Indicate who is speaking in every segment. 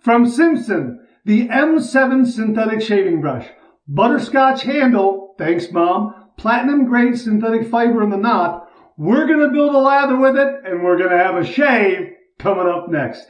Speaker 1: From Simpson, the M7 synthetic shaving brush. Butterscotch handle, thanks Mom. Platinum grade synthetic fiber in the knot. We're going to build a lather with it, and we're going to have a shave coming up next.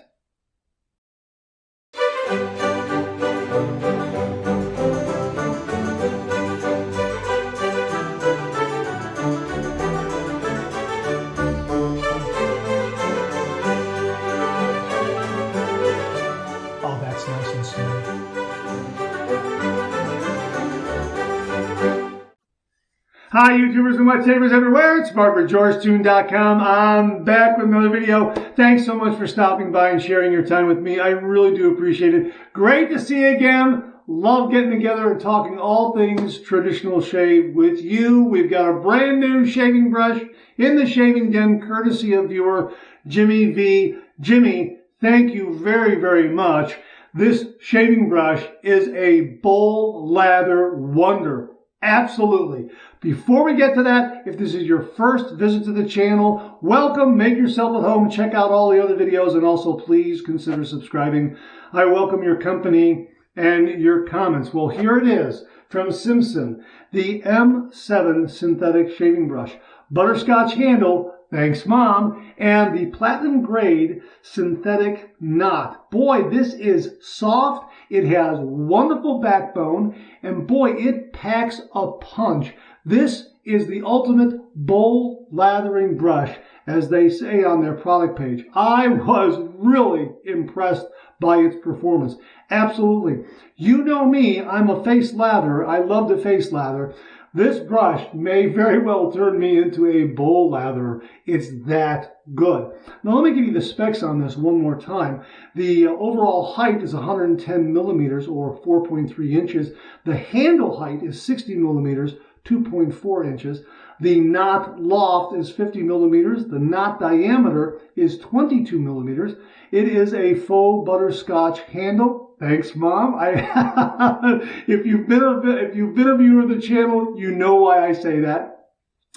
Speaker 2: Oh, that's nice and smooth.
Speaker 1: Hi YouTubers and wet shavers everywhere, it's Mark with GeorgeTune.com. I'm back with another video. Thanks so much for stopping by and sharing your time with me. I really do appreciate it. Great to see you again. Love getting together and talking all things traditional shave with you. We've got a brand new shaving brush in the shaving den, courtesy of viewer Jimmy V. Jimmy, thank you very, very much. This shaving brush is a bowl lather wonder. Absolutely. Before we get to that, if this is your first visit to the channel, welcome, make yourself at home, check out all the other videos, and also please consider subscribing. I welcome your company and your comments. Well, here it is from Simpson, the M7 synthetic shaving brush. Butterscotch handle, thanks Mom, and the platinum grade synthetic knot. Boy, this is soft. It has wonderful backbone, and boy, it packs a punch. This is the ultimate bowl lathering brush, as they say on their product page. I was really impressed by its performance. Absolutely. You know me, I'm a face latherer. I love to face lather. This brush may very well turn me into a bowl latherer. It's that good. Now let me give you the specs on this one more time. The overall height is 110 millimeters or 4.3 inches. The handle height is 60 millimeters, 2.4 inches. The knot loft is 50 millimeters. The knot diameter is 22 millimeters. It is a faux butterscotch handle. Thanks, Mom. If you've been a viewer of the channel, you know why I say that.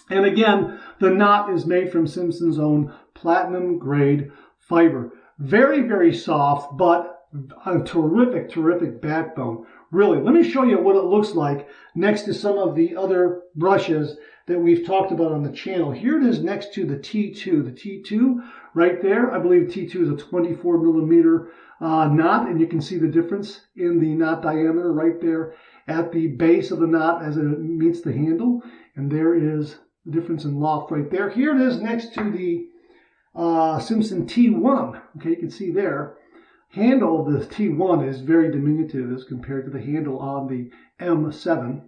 Speaker 1: And again, the knot is made from Simpson's own platinum grade fiber. Very, very soft, but a terrific, terrific backbone. Really, let me show you what it looks like next to some of the other brushes that we've talked about on the channel. Here it is next to the T2. The T2 right there, I believe T2 is a 24 millimeter knot, and you can see the difference in the knot diameter right there at the base of the knot as it meets the handle. And there is the difference in loft right there. Here it is next to the Simpson T1. Okay, you can see there. Handle of the T1 is very diminutive as compared to the handle on the M7.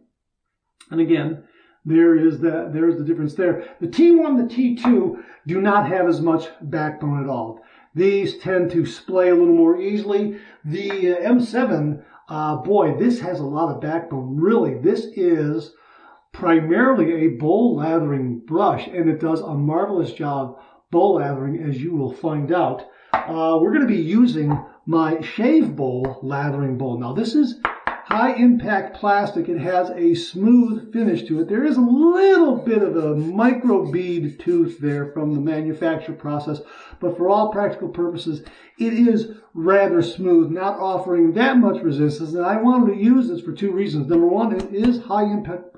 Speaker 1: And again, there's the difference there. The T1 and the T2 do not have as much backbone at all. These tend to splay a little more easily. The M7, boy, this has a lot of backbone. Really, this is primarily a bowl lathering brush, and it does a marvelous job bowl lathering, as you will find out. We're going to be using my shave bowl lathering bowl. Now, this is high impact plastic. It has a smooth finish to it. There is a little bit of a micro bead tooth there from the manufacture process, but for all practical purposes, it is rather smooth, not offering that much resistance. And I wanted to use this for two reasons. Number one, it is high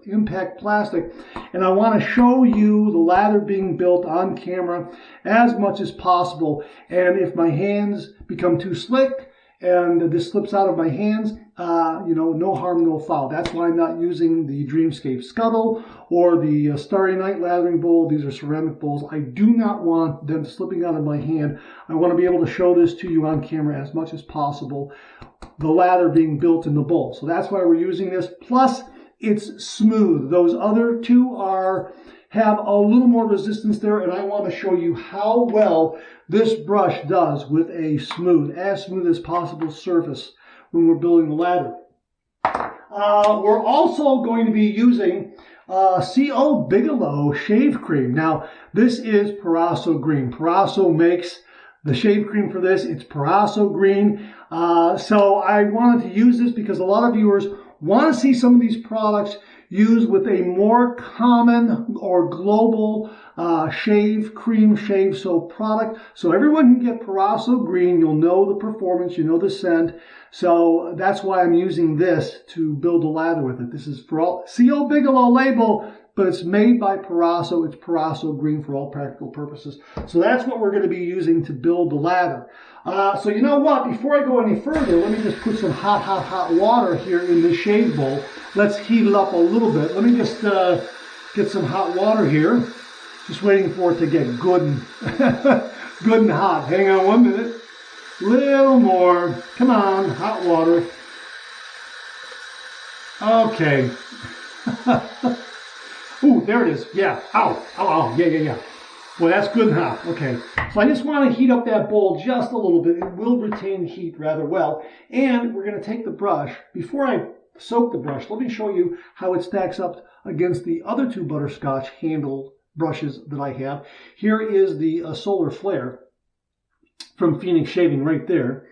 Speaker 1: impact plastic, and I want to show you the lather being built on camera as much as possible. And if my hands become too slick and this slips out of my hands, no harm, no foul. That's why I'm not using the Dreamscape Scuttle or the Starry Night lathering bowl. These are ceramic bowls. I do not want them slipping out of my hand. I want to be able to show this to you on camera as much as possible, the lather being built in the bowl. So that's why we're using this. Plus, it's smooth. Those other two have a little more resistance there, and I want to show you how well this brush does with a as smooth as possible surface when we're building the ladder. We're also going to be using C.O. Bigelow shave cream. Now, this is Parasso green. Parasso makes the shave cream for this. It's Parasso green. So I wanted to use this because a lot of viewers want to see some of these products used with a more common or global cream shave soap product. So everyone can get Proraso Green. You'll know the performance, you know the scent. So that's why I'm using this to build a lather with it. This is for all C.O. Bigelow label, but it's made by Proraso. It's Proraso Green for all practical purposes. So that's what we're going to be using to build the lather. So you know what? Before I go any further, let me just put some hot water here in this shave bowl. Let's heat it up a little bit. Let me just get some hot water here. Just waiting for it to get good and hot. Hang on 1 minute. Little more. Come on, hot water. Okay. Ooh, there it is. Yeah. Ow. Yeah. Boy, that's good and hot. Okay. So I just want to heat up that bowl just a little bit. It will retain heat rather well. And we're going to take the brush. Before I soak the brush, let me show you how it stacks up against the other two Butterscotch handle brushes that I have. Here is the Solar Flare from Phoenix Shaving right there.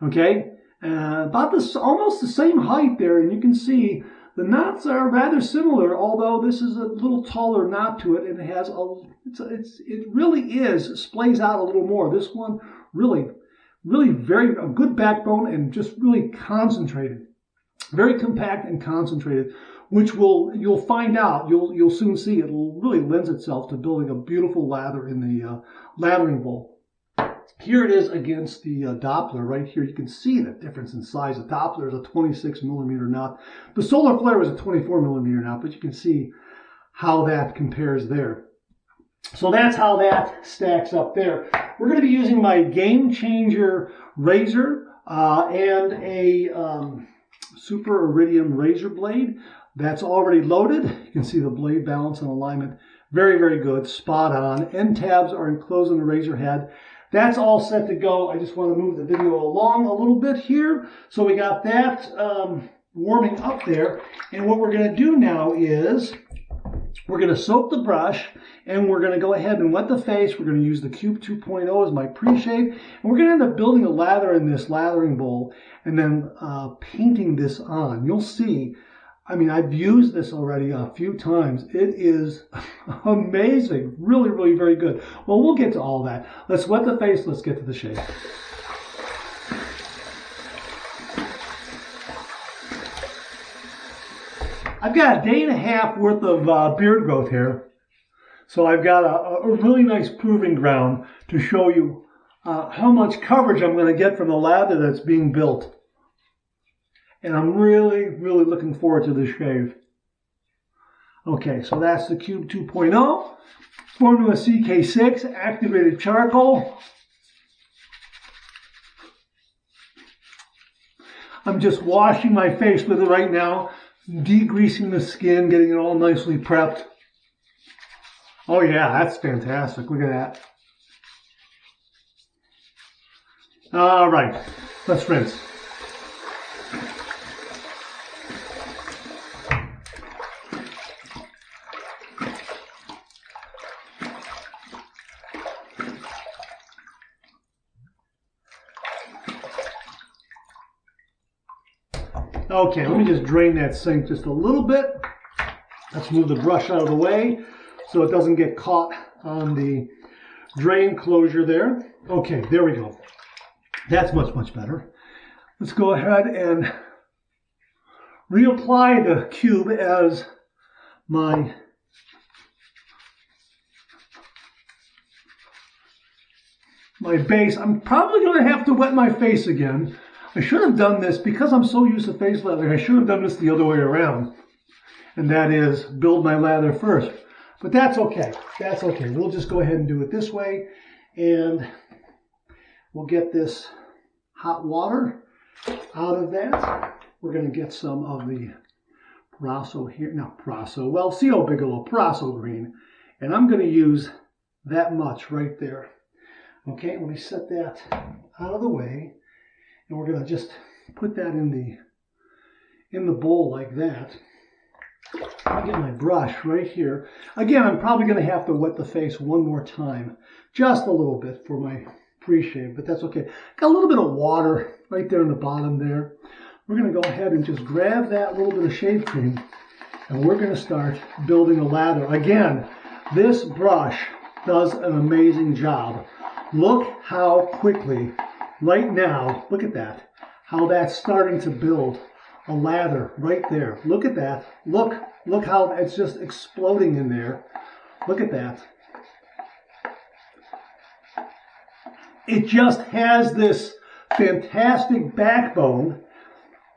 Speaker 1: Okay. About this, almost the same height there. And you can see the knots are rather similar, although this is a little taller knot to it, and it has it really splays out a little more. This one really a good backbone and just really concentrated, very compact and concentrated, which you'll find out. You'll soon see it really lends itself to building a beautiful lather in the lathering bowl. Here it is against the Doppler right here. You can see the difference in size. The Doppler is a 26 millimeter knot. The Solar Flare was a 24 millimeter knot, but you can see how that compares there. So that's how that stacks up there. We're going to be using my Game Changer razor and a Super Iridium razor blade. That's already loaded. You can see the blade balance and alignment. Very, very good. Spot on. End tabs are enclosed in the razor head. That's all set to go. I just want to move the video along a little bit here. So we got that warming up there. And what we're going to do now is we're going to soak the brush and we're going to go ahead and wet the face. We're going to use the Cube 2.0 as my pre-shave. And we're going to end up building a lather in this lathering bowl and then painting this on. You'll see. I mean, I've used this already a few times. It is amazing. Really, really very good. Well, we'll get to all that. Let's wet the face. Let's get to the shave. I've got a day and a half worth of beard growth here. So I've got a really nice proving ground to show you how much coverage I'm going to get from the lather that's being built. And I'm really, really looking forward to this shave. Okay, so that's the Cube 2.0. Formula CK6, activated charcoal. I'm just washing my face with it right now, degreasing the skin, getting it all nicely prepped. Oh yeah, that's fantastic. Look at that. All right, let's rinse. Okay, let me just drain that sink just a little bit. Let's move the brush out of the way so it doesn't get caught on the drain closure there. Okay, there we go. That's much, much better. Let's go ahead and reapply the cube as my base. I'm probably going to have to wet my face again. I should have done this, because I'm so used to face lathering, I should have done this the other way around. And that is, build my lather first. But that's okay. That's okay. We'll just go ahead and do it this way. And we'll get this hot water out of that. We're going to get some of the Proraso here. Not Proraso. Well, C.O. Bigelow, Proraso Green. And I'm going to use that much right there. Okay, let me set that out of the way. And we're going to just put that in the bowl like that. I'll get my brush right here. Again, I'm probably going to have to wet the face one more time. Just a little bit for my pre-shave, but that's okay. Got a little bit of water right there in the bottom there. We're going to go ahead and just grab that little bit of shave cream and we're going to start building a lather. Again, this brush does an amazing job. Look how quickly, right now, look at that, how that's starting to build a lather right there. Look at that. Look how it's just exploding in there. Look at that. It just has this fantastic backbone.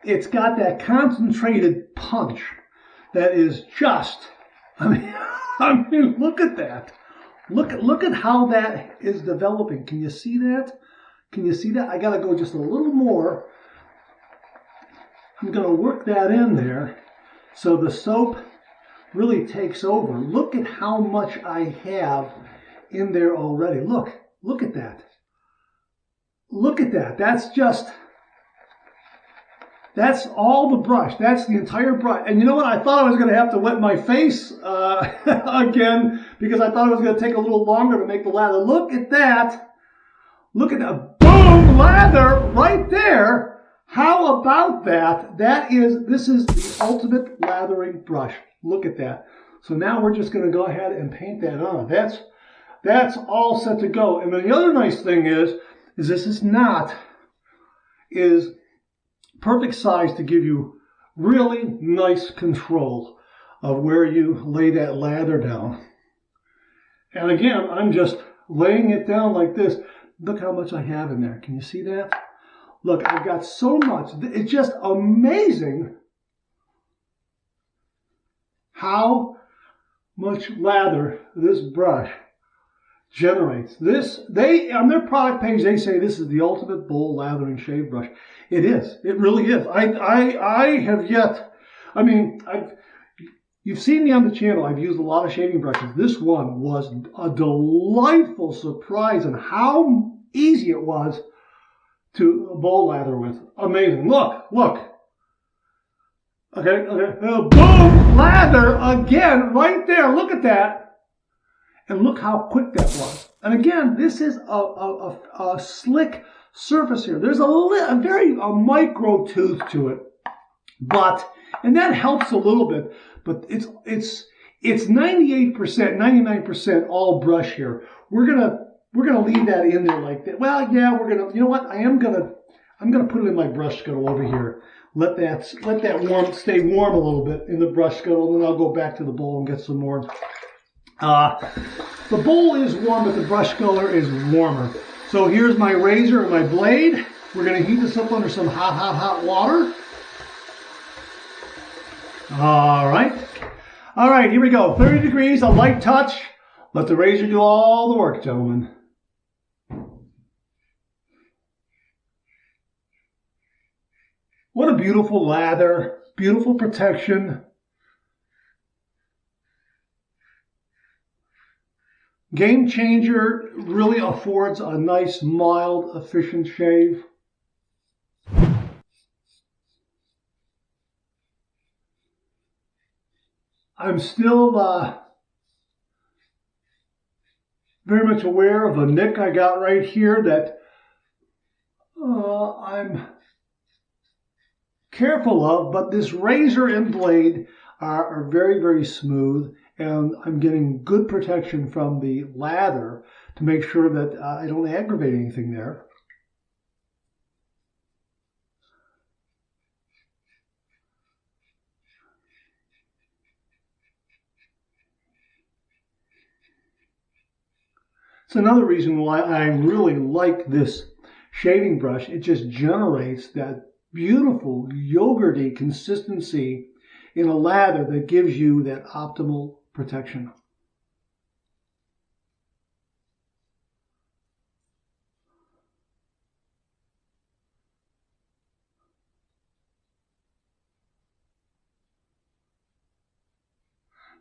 Speaker 1: It's got that concentrated punch that is just, I mean, look at that. Look at how that is developing. Can you see that? Can you see that? I got to go just a little more. I'm going to work that in there so the soap really takes over. Look at how much I have in there already. Look at that. Look at that. That's all the brush. That's the entire brush. And you know what? I thought I was going to have to wet my face again because I thought it was going to take a little longer to make the lather. Look at that. Look at that. Boom! Lather right there. How about that? This is the ultimate lathering brush. Look at that. So now we're just going to go ahead and paint that on. That's all set to go. And then the other nice thing is this is perfect size to give you really nice control of where you lay that lather down. And again, I'm just laying it down like this. Look how much I have in there. Can you see that? Look, I've got so much. It's just amazing how much lather this brush generates. On their product page, they say this is the ultimate bowl lathering shave brush. It is. It really is. I have yet, I mean, you've seen me on the channel. I've used a lot of shaving brushes. This one was a delightful surprise in how easy it was to bowl lather with. Amazing. Look. Okay. Boom! Lather again right there. Look at that. And look how quick that was. And again, this is a slick surface here. There's a very micro tooth to it. And that helps a little bit. But it's 98%, 99% all brush here. We're gonna leave that in there like that. Well, yeah, you know what? I'm gonna put it in my brush scuttle over here. Let that stay warm a little bit in the brush scuttle, and then I'll go back to the bowl and get some more. The bowl is warm, but the brush scuttle is warmer. So here's my razor and my blade. We're gonna heat this up under some hot water. All right, here we go. 30 degrees, a light touch. Let the razor do all the work, gentlemen. What a beautiful lather, beautiful protection. Game Changer really affords a nice, mild, efficient shave. I'm still very much aware of a nick I got right here that I'm careful of, but this razor and blade are very, very smooth, and I'm getting good protection from the lather to make sure that I don't aggravate anything there. It's another reason why I really like this shaving brush. It just generates that beautiful yogurty consistency in a lather that gives you that optimal protection.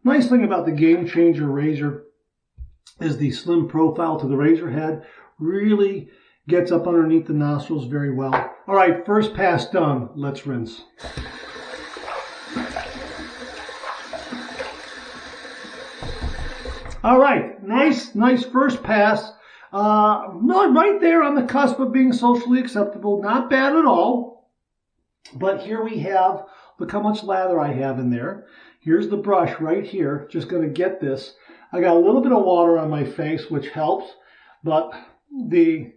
Speaker 1: Nice thing about the Game Changer razor is the slim profile to the razor head. Really gets up underneath the nostrils very well. All right, first pass done. Let's rinse. All right, nice first pass. Right there on the cusp of being socially acceptable. Not bad at all. But here we have, look how much lather I have in there. Here's the brush right here. Just going to get this. I got a little bit of water on my face, which helps, but the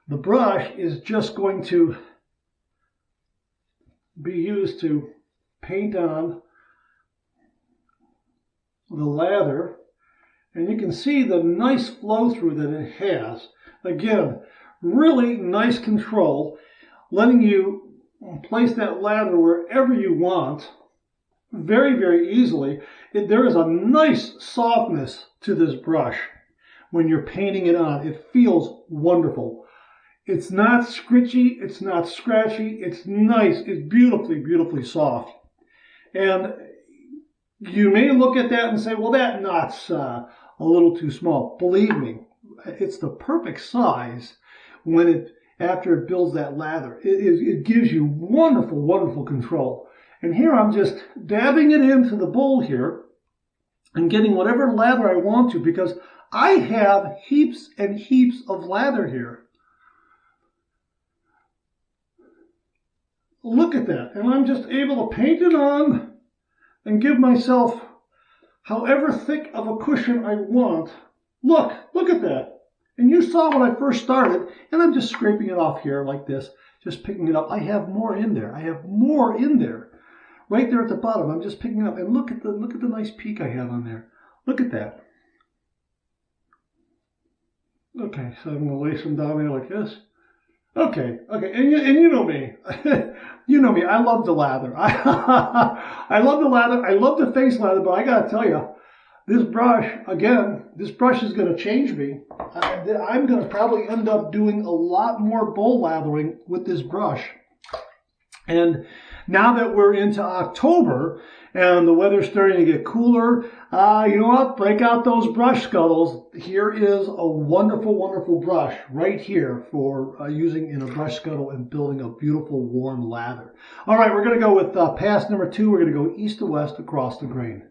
Speaker 1: brush is just going to be used to paint on the lather, and you can see the nice flow through that it has. Again, really nice control, letting you place that lather wherever you want very, very easily. There is a nice softness to this brush when you're painting it on. It feels wonderful. It's not scritchy, it's not scratchy, it's nice, it's beautifully, beautifully soft. And you may look at that and say, well, that knot's a little too small. Believe me, it's the perfect size after it builds that lather. It gives you wonderful, wonderful control. And here I'm just dabbing it into the bowl here and getting whatever lather I want to, because I have heaps and heaps of lather here. Look at that. And I'm just able to paint it on and give myself however thick of a cushion I want. Look at that. And you saw when I first started, and I'm just scraping it off here like this, just picking it up. I have more in there. I have more in there. Right there at the bottom, I'm just picking it up. And look at the nice peak I have on there. Look at that. Okay, so I'm going to lay some down there like this. Okay, and you know me. You know me, I love the lather. I love the lather, I love the face lather, but I gotta tell you, this brush is gonna change me. I'm gonna probably end up doing a lot more bowl lathering with this brush. And now that we're into October and the weather's starting to get cooler, you know what? Break out those brush scuttles. Here is a wonderful, wonderful brush right here for using in a brush scuttle and building a beautiful warm lather. All right, we're going to go with pass number 2. We're going to go east to west across the grain.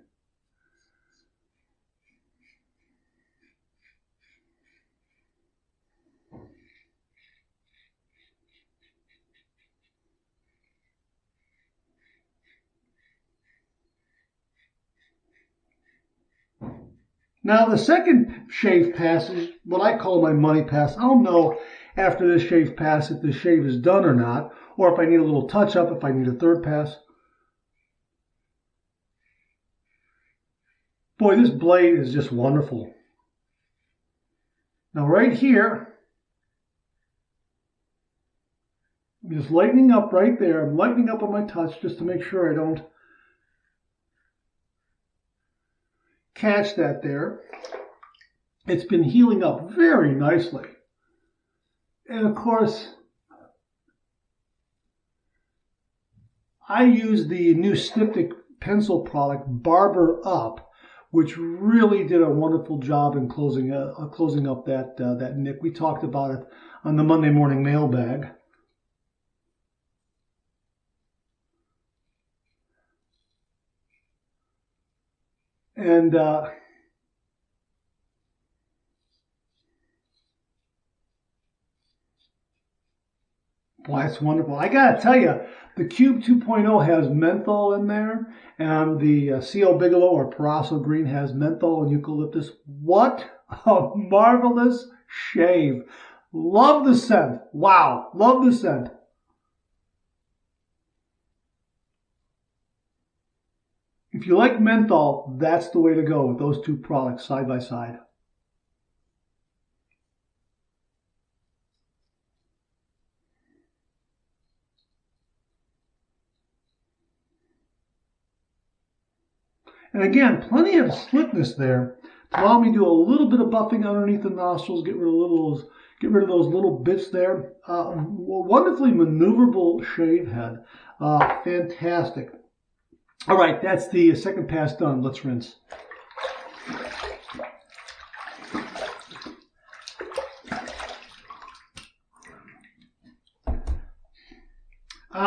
Speaker 1: Now the second shave pass is what I call my money pass. I'll know after this shave pass if the shave is done or not, or if I need a little touch up, if I need a third pass. Boy, this blade is just wonderful. Now right here, I'm just lightening up right there. I'm lightening up on my touch just to make sure I don't catch that there. It's been healing up very nicely. And of course, I use the new Styptic pencil product, Barber Up, which really did a wonderful job in closing up that nick. We talked about it on the Monday morning mailbag. And boy, it's wonderful. I gotta tell you, the Cube 2.0 has menthol in there, and the CO Bigelow or Parasso Green has menthol and eucalyptus. What a marvelous shave. Love the scent. Wow, love the scent. If you like menthol, that's the way to go with those two products side by side. And again, plenty of slickness there to allow me to do a little bit of buffing underneath the nostrils, get rid of those little bits there. Wonderfully maneuverable shave head. Fantastic. All right, that's the second pass done. Let's rinse.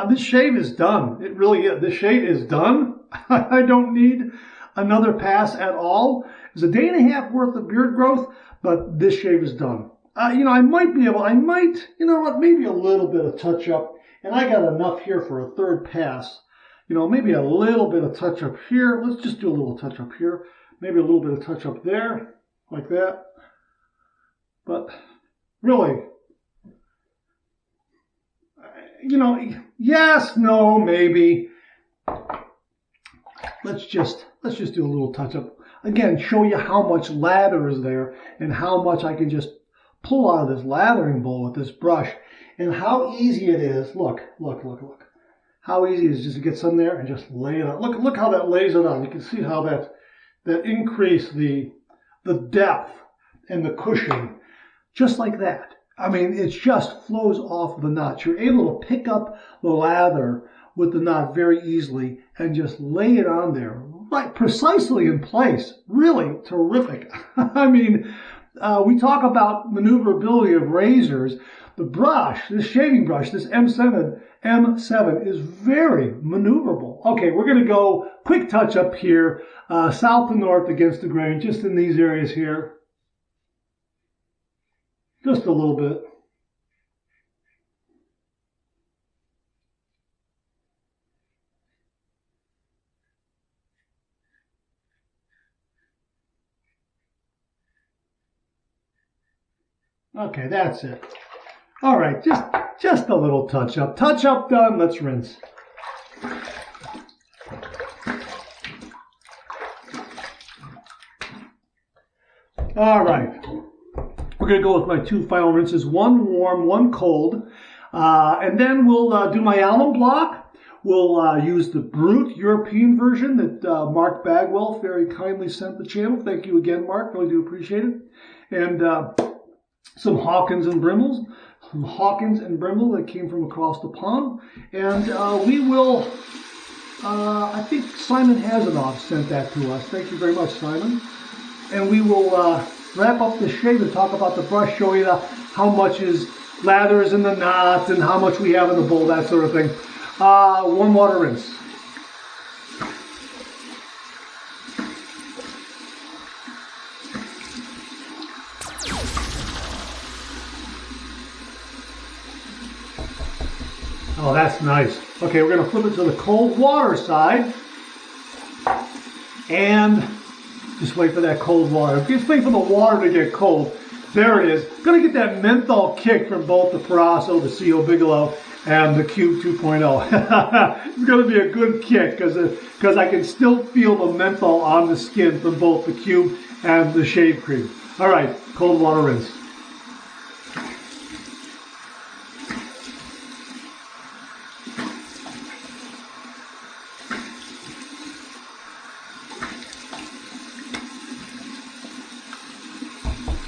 Speaker 1: This shave is done. It really is. This shave is done. I don't need another pass at all. It's a day and a half worth of beard growth, but this shave is done. You know know what, maybe a little bit of touch up, and I got enough here for a third pass. you know, maybe a little bit of touch up here. Let's just do a little touch up here. Maybe a little bit of touch up there, like that. But really, you know, yes, no, maybe. Let's just do a little touch up. Again, show you how much lather is there and how much I can just pull out of this lathering bowl with this brush and how easy it is. Look. How easy it is just to get some there and just lay it on. Look how that lays it on. You can see how that increased the depth and the cushion just like that. I mean, it just flows off the knot. You're able to pick up the lather with the knot very easily and just lay it on there, right, precisely in place. Really terrific. I mean, we talk about maneuverability of razors. The brush, this shaving brush, this M7 is very maneuverable. Okay, we're going to go quick touch up here, south to north against the grain, just in these areas here. Just a little bit. Okay, that's it. All right, just a little touch up. Touch up done, let's rinse. All right, we're gonna go with my two final rinses, one warm, one cold. And then we'll do my alum block. We'll use the Brute European version that Mark Bagwell very kindly sent the channel. Thank you again, Mark, really do appreciate it. And some Hawkins and Brimbles. Some Hawkins and Brimble that came from across the pond. And we will, I think Simon Hazanoff sent that to us. Thank you very much, Simon. And we will wrap up the shave and talk about the brush, show you how much is lather is in the knot and how much we have in the bowl, that sort of thing. One water rinse. Oh, that's nice. Okay, we're going to flip it to the cold water side. And just wait for that cold water. Just wait for the water to get cold. There it is. Going to get that menthol kick from both the Parasso, the CO Bigelow, and the Cube 2.0. It's going to be a good kick because I can still feel the menthol on the skin from both the Cube and the shave cream. All right, cold water rinse.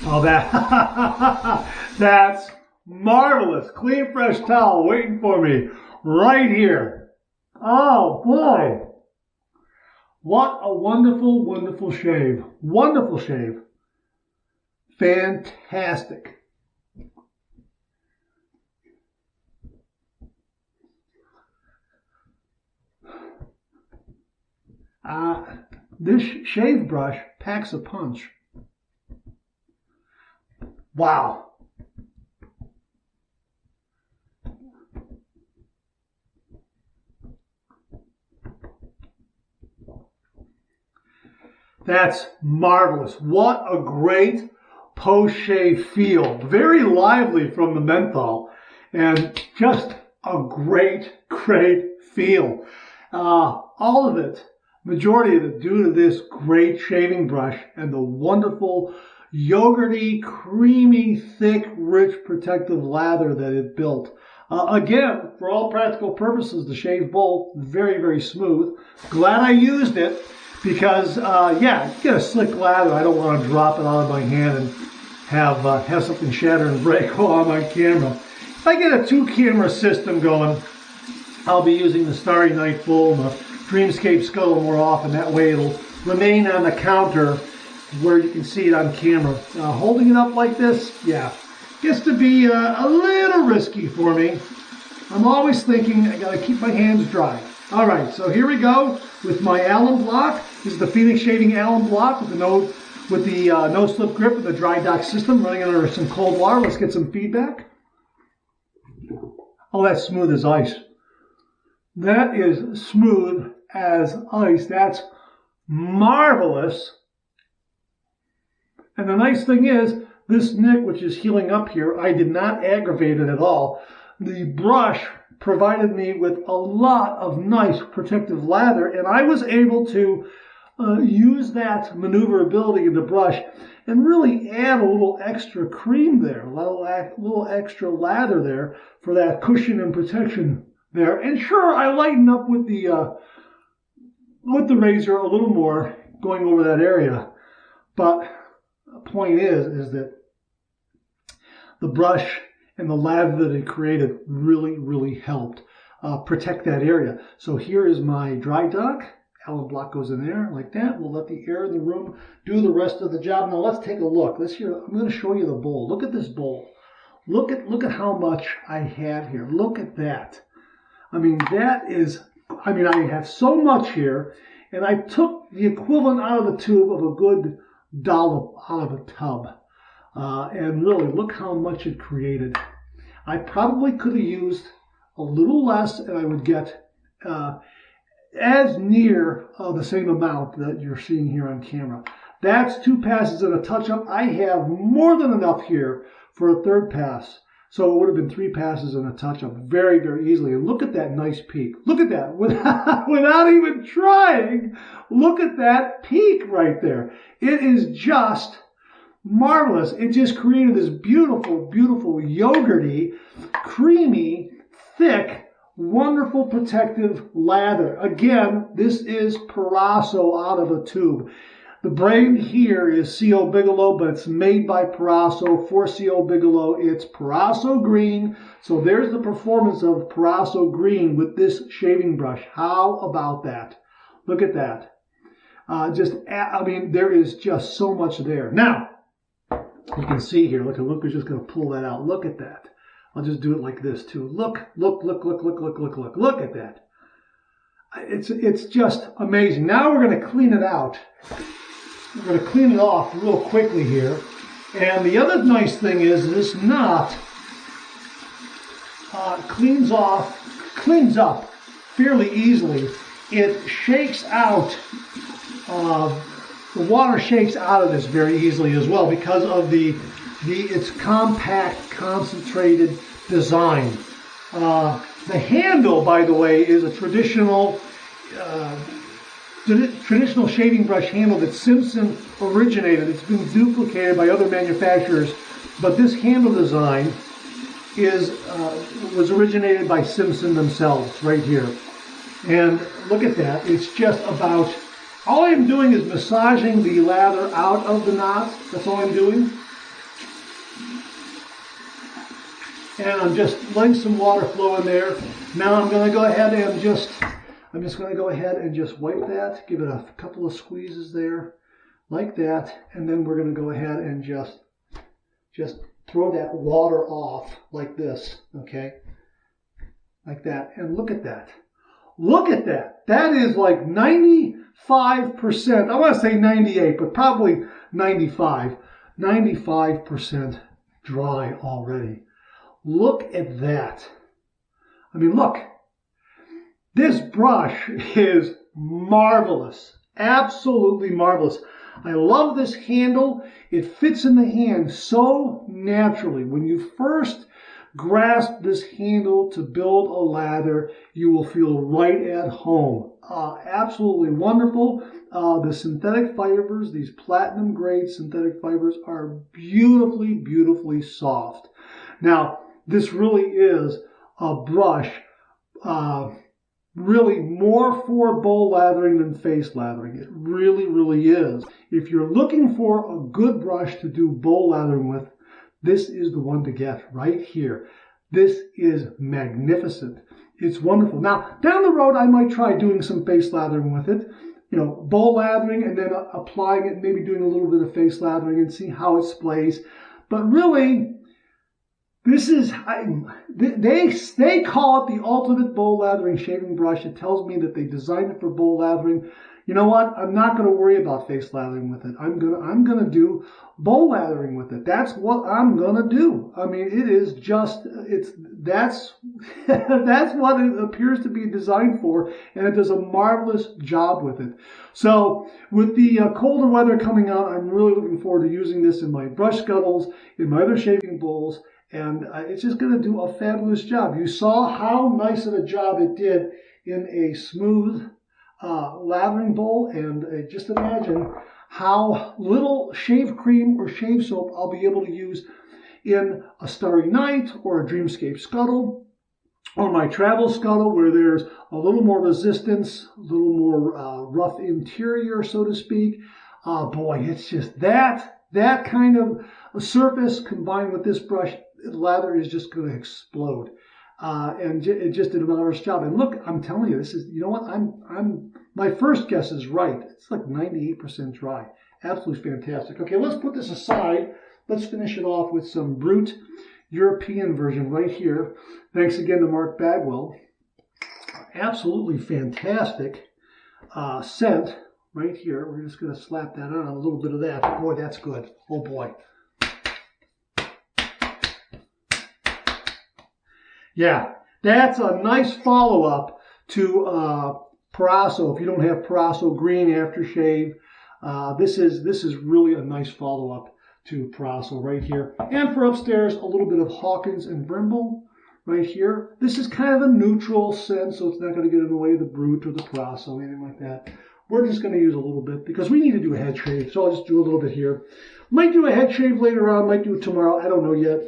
Speaker 1: Oh, that's marvelous. Clean, fresh towel waiting for me right here. Oh, boy. What a wonderful, wonderful shave. Wonderful shave. Fantastic. This shave brush packs a punch. Wow. That's marvelous. What a great post-shave feel. Very lively from the menthol and just a great, great feel. All of it, majority of it due to this great shaving brush and the wonderful yogurty, creamy, thick, rich, protective lather that it built. Again, for all practical purposes, the shave bowl, very, very smooth. Glad I used it because, yeah, get a slick lather. I don't want to drop it out of my hand and have something shatter and break while on my camera. If I get a two-camera system going, I'll be using the Starry Night bowl and the Dreamscape Scuttle more often. That way it'll remain on the counter where you can see it on camera. Holding it up like this, yeah, gets to be a little risky for me. I'm always thinking I gotta keep my hands dry. All right, so here we go with my alum block. This is the Phoenix Shaving alum block with the no slip grip with the dry dock system running under some cold water. Let's get some feedback. Oh, that's smooth as ice. That is smooth as ice. That's marvelous. And the nice thing is, this nick, which is healing up here, I did not aggravate it at all. The brush provided me with a lot of nice protective lather, and I was able to use that maneuverability of the brush and really add a little extra cream there, a little extra lather there for that cushion and protection there. And sure, I lighten up with the razor a little more going over that area. But the point is that the brush and the lather that it created really, really helped protect that area. So here is my dry dock. Allen block goes in there like that. We'll let the air in the room do the rest of the job. Now let's take a look. I'm going to show you the bowl. Look at this bowl. Look at how much I have here. Look at that. I mean, I have so much here, and I took the equivalent out of the tube of a good dollop out of a tub. And really, look how much it created. I probably could have used a little less, and I would get as near the same amount that you're seeing here on camera. That's 2 passes and a touch-up. I have more than enough here for a 3rd pass. So it would have been 3 passes and a touch-up very, very easily. And look at that nice peak. Look at that. Without even trying, look at that peak right there. It is just marvelous. It just created this beautiful, beautiful yogurty, creamy, thick, wonderful protective lather. Again, this is Proraso out of a tube. The brand here is C.O. Bigelow, but it's made by Proraso for C.O. Bigelow. It's Proraso Green. So there's the performance of Proraso Green with this shaving brush. How about that? Look at that. There is just so much there. Now, you can see here, look, Luca's just going to pull that out. Look at that. I'll just do it like this too. Look at that. It's just amazing. Now we're going to clean it out. We're going to clean it off real quickly here. And the other nice thing is this knot cleans up fairly easily. It shakes out, the water shakes out of this very easily as well because of its compact, concentrated design. The handle, by the way, is a traditional shaving brush handle that Simpson originated. It's been duplicated by other manufacturers, but this handle design was originated by Simpson themselves right here. And look at that. It's just about, all I'm doing is massaging the lather out of the knot. That's all I'm doing. And I'm just letting some water flow in there. Now I'm going to go ahead and just wipe that, give it a couple of squeezes there, like that, and then we're going to go ahead and just throw that water off like this, okay? Like that, and look at that. Look at that. That is like 95%, I want to say 98, but probably 95% dry already. Look at that. I mean, look. This brush is marvelous. Absolutely marvelous. I love this handle. It fits in the hand so naturally. When you first grasp this handle to build a lather, you will feel right at home. Absolutely wonderful. The synthetic fibers, these platinum grade synthetic fibers, are beautifully, beautifully soft. Now, this really is a brush really more for bowl lathering than face lathering. It really, really is. If you're looking for a good brush to do bowl lathering with, this is the one to get right here. This is magnificent. It's wonderful. Now, down the road, I might try doing some face lathering with it. You know, bowl lathering and then applying it, maybe doing a little bit of face lathering and see how it splays. But really, this is, they call it the ultimate bowl lathering shaving brush. It tells me that they designed it for bowl lathering. You know what? I'm not going to worry about face lathering with it. I'm gonna do bowl lathering with it. That's what I'm going to do. I mean, it's that's that's what it appears to be designed for, and it does a marvelous job with it. So with the colder weather coming on, I'm really looking forward to using this in my brush scuttles, in my other shaving bowls, and it's just going to do a fabulous job. You saw how nice of a job it did in a smooth lathering bowl, and just imagine how little shave cream or shave soap I'll be able to use in a Starry Night or a Dreamscape scuttle or my travel scuttle, where there's a little more resistance, a little more rough interior, so to speak. Boy, it's just that kind of a surface combined with this brush, lather is just going to explode. And it just did a marvelous job. And look, I'm telling you, this is, you know what? My first guess is right. It's like 98% dry. Absolutely fantastic. Okay, let's put this aside. Let's finish it off with some Brute European version right here. Thanks again to Mark Bagwell. Absolutely fantastic scent right here. We're just going to slap that on, a little bit of that. Boy, that's good. Oh boy. Yeah, that's a nice follow-up to Parasso. If you don't have Parasso Green aftershave, this is really a nice follow-up to Parasso right here. And for upstairs, a little bit of Hawkins and Brimble right here. This is kind of a neutral scent, so it's not going to get in the way of the Brute or the Parasso, anything like that. We're just going to use a little bit because we need to do a head shave, so I'll just do a little bit here. Might do a head shave later on, might do it tomorrow, I don't know yet.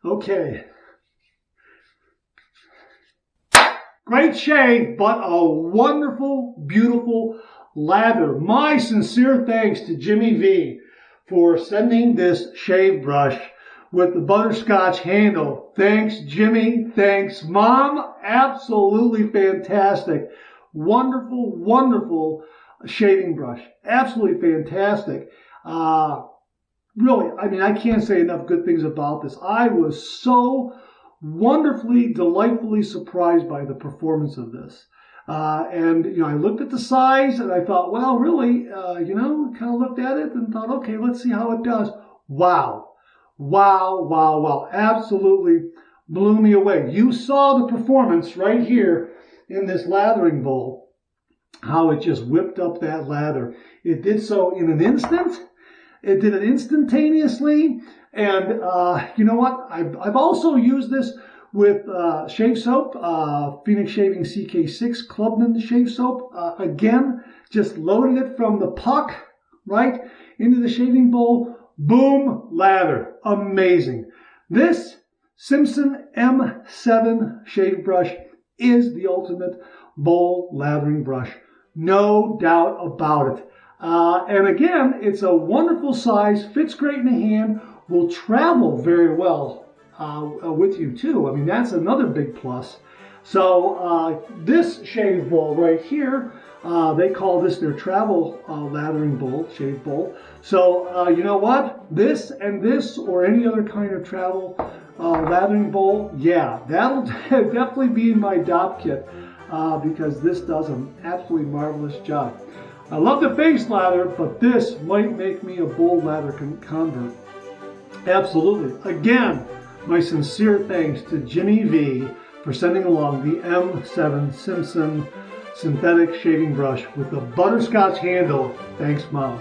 Speaker 1: Okay. Great shave, but a wonderful, beautiful lather. My sincere thanks to Jimmy V for sending this shave brush with the butterscotch handle. Thanks, Jimmy. Thanks, Mom. Absolutely fantastic. Wonderful, wonderful shaving brush. Absolutely fantastic. Really, I mean, I can't say enough good things about this. I was so wonderfully, delightfully surprised by the performance of this. And, you know, I looked at the size and I thought, well, really, you know, kind of looked at it and thought, okay, let's see how it does. Wow. Wow, wow, wow. Absolutely blew me away. You saw the performance right here in this lathering bowl, how it just whipped up that lather. It did so in an instant. It did it instantaneously. And you know what? I've also used this with shave soap, Phoenix Shaving CK6 Clubman shave soap. Again, just loaded it from the puck right into the shaving bowl. Boom, lather. Amazing. This Simpson M7 shave brush is the ultimate bowl lathering brush. No doubt about it. And again, it's a wonderful size, fits great in the hand, will travel very well with you too. I mean, that's another big plus. So this shave bowl right here, they call this their travel lathering bowl, shave bowl. So you know what? This and this or any other kind of travel lathering bowl, yeah, that'll definitely be in my DOP kit because this does an absolutely marvelous job. I love the face lather, but this might make me a bowl lather convert. Absolutely. Again, my sincere thanks to Jimmy V for sending along the M7 Simpson synthetic shaving brush with the butterscotch handle. Thanks, Mom.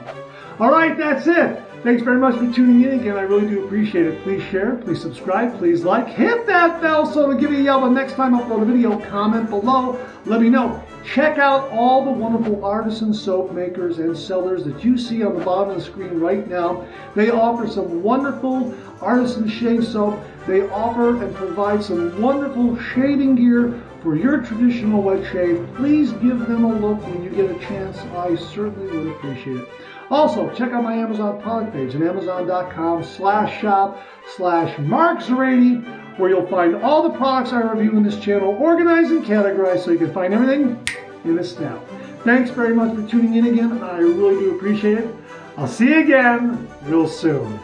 Speaker 1: All right, that's it. Thanks very much for tuning in again. I really do appreciate it. Please share, please subscribe, please like, hit that bell so to give you a yell the next time I upload a video. Comment below. Let me know. Check out all the wonderful artisan soap makers and sellers that you see on the bottom of the screen right now. They offer some wonderful artisan shave soap. They offer and provide some wonderful shaving gear for your traditional wet shave. Please give them a look when you get a chance. I certainly would appreciate it. Also, check out my Amazon product page at amazon.com/shop/MarkZerati, where you'll find all the products I review in this channel organized and categorized so you can find everything in a snap. Thanks very much for tuning in again. I really do appreciate it. I'll see you again real soon.